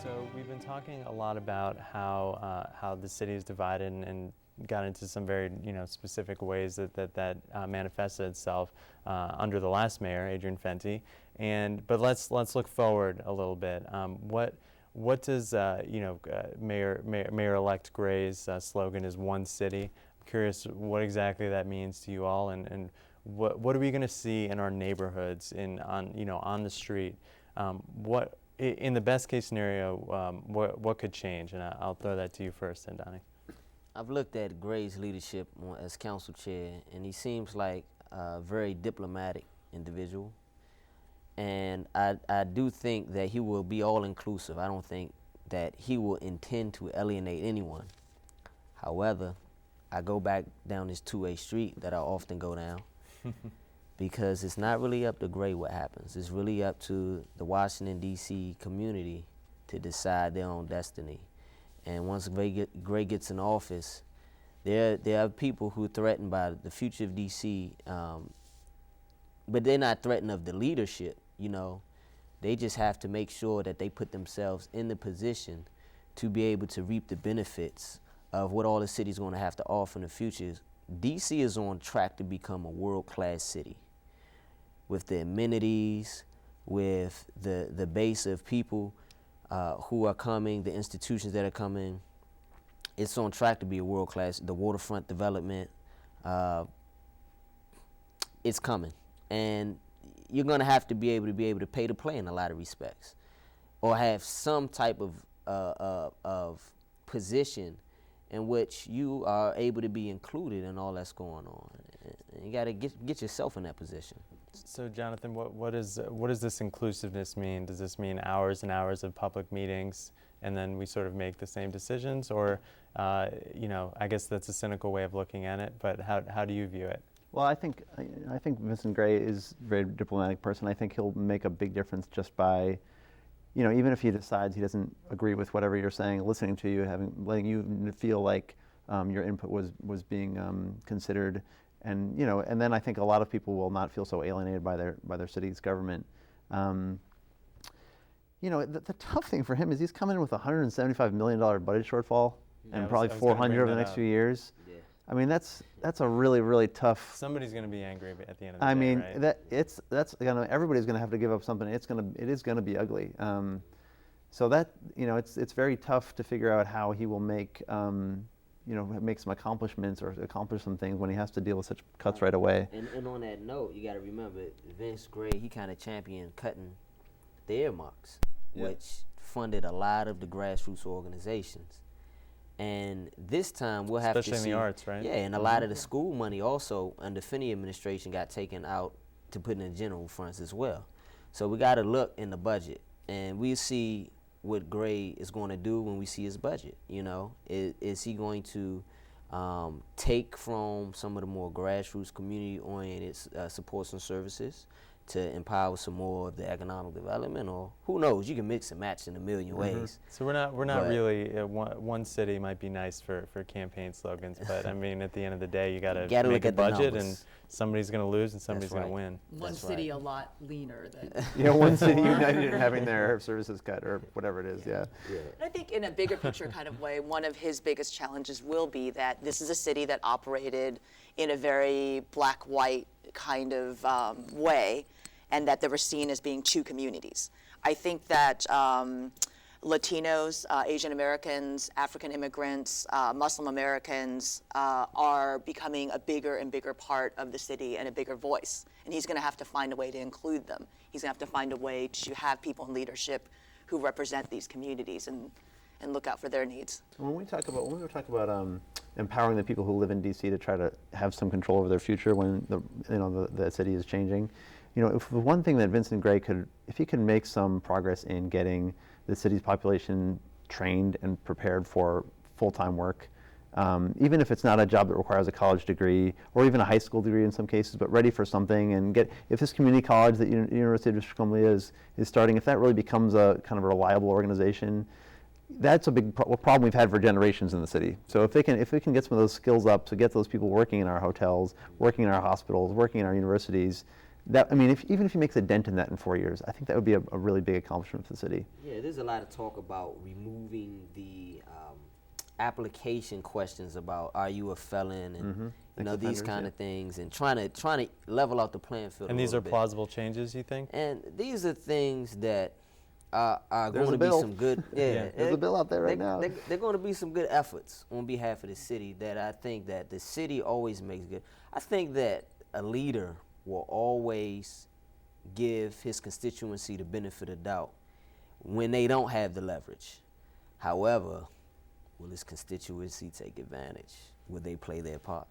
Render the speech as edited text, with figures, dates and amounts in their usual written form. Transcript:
So we've been talking a lot about how the city is divided and got into some very specific ways that manifested itself under the last mayor, Adrian Fenty. But let's look forward a little bit. What does Mayor-elect Gray's slogan is "One City"? I'm curious what exactly that means to you all, and what are we going to see in our neighborhoods on the street? What in the best case scenario, what could change? And I'll throw that to you first, and Donnie. I've looked at Gray's leadership as council chair, and he seems like a very diplomatic individual. And I do think that he will be all-inclusive. I don't think that he will intend to alienate anyone. However, I go back down this two-way street that I often go down because it's not really up to Gray what happens. It's really up to the Washington, D.C. community to decide their own destiny. And once Gray gets in office, there are people who are threatened by the future of D.C., but they're not threatened of the leadership. They just have to make sure that they put themselves in the position to be able to reap the benefits of what all the city's going to have to offer in the future. D.C. is on track to become a world-class city with the amenities, with the base of people who are coming, the institutions that are coming. It's on track to be a world-class. The waterfront development, it's coming. And you're going to have to be able to pay to play in a lot of respects, or have some type of position in which you are able to be included in all that's going on. And you got to get yourself in that position. So, Jonathan, what does this inclusiveness mean? Does this mean hours and hours of public meetings, and then we sort of make the same decisions, or I guess that's a cynical way of looking at it. But how do you view it? Well, I think Vincent Gray is a very diplomatic person. I think he'll make a big difference just by, even if he decides he doesn't agree with whatever you're saying, listening to you, letting you feel like your input was being considered, and and then I think a lot of people will not feel so alienated by their city's government. The tough thing for him is he's coming in with a $175 million budget shortfall, and probably 400 over the next few years. Yeah. I mean, that's a really, really tough. Somebody's going to be angry at the end of the day. I mean, right? Everybody's going to have to give up something. It is going to be ugly. So that it's very tough to figure out how he will make make some accomplishments or accomplish some things when he has to deal with such cuts right away. And on that note, you got to remember Vince Gray. He kind of championed cutting the earmarks, which funded a lot of the grassroots organizations. And this time we'll have especially to see, in the arts, right? Yeah, and a lot of the school money also under Finney administration got taken out to put in the general funds as well. So we got to look in the budget, and we see what Gray is going to do when we see his budget. Is he going to take from some of the more grassroots, community-oriented supports and services to empower some more of the economic development, or who knows? You can mix and match in a million ways. So we're not really one city might be nice for campaign slogans, but I mean at the end of the day you got to make a budget, and somebody's going to lose and somebody's going to win. One city a lot leaner than one city united in having their services cut or whatever it is. Yeah. And I think in a bigger picture kind of way, one of his biggest challenges will be that this is a city that operated in a very black-white kind of way, and that they were seen as being two communities. I think that Latinos, Asian Americans, African immigrants, Muslim Americans are becoming a bigger and bigger part of the city and a bigger voice. And he's going to have to find a way to include them. He's going to have to find a way to have people in leadership who represent these communities and look out for their needs. When we talk about empowering the people who live in D.C. to try to have some control over their future when the city is changing, if the one thing that Vincent Gray if he could make some progress in getting the city's population trained and prepared for full-time work, even if it's not a job that requires a college degree or even a high school degree in some cases, but ready for something, and if this community college that University of District of Columbia is starting, if that really becomes a kind of a reliable organization, that's a big problem we've had for generations in the city. So if we can get some of those skills up to get those people working in our hotels, working in our hospitals, working in our universities, that, I mean, even if he makes a dent in that in 4 years, I think that would be a really big accomplishment for the city. Yeah, there's a lot of talk about removing the application questions about are you a felon and you know, these kind of things, and trying to level out the playing field. And a these are little bit. plausible changes, you think? And these are things that are There's going a to be bill. some good. Yeah, There's a bill out there right now. They're going to be some good efforts on behalf of the city that I think that the city always makes good. I think that a leader will always give his constituency the benefit of doubt when they don't have the leverage. However, will his constituency take advantage? Will they play their part?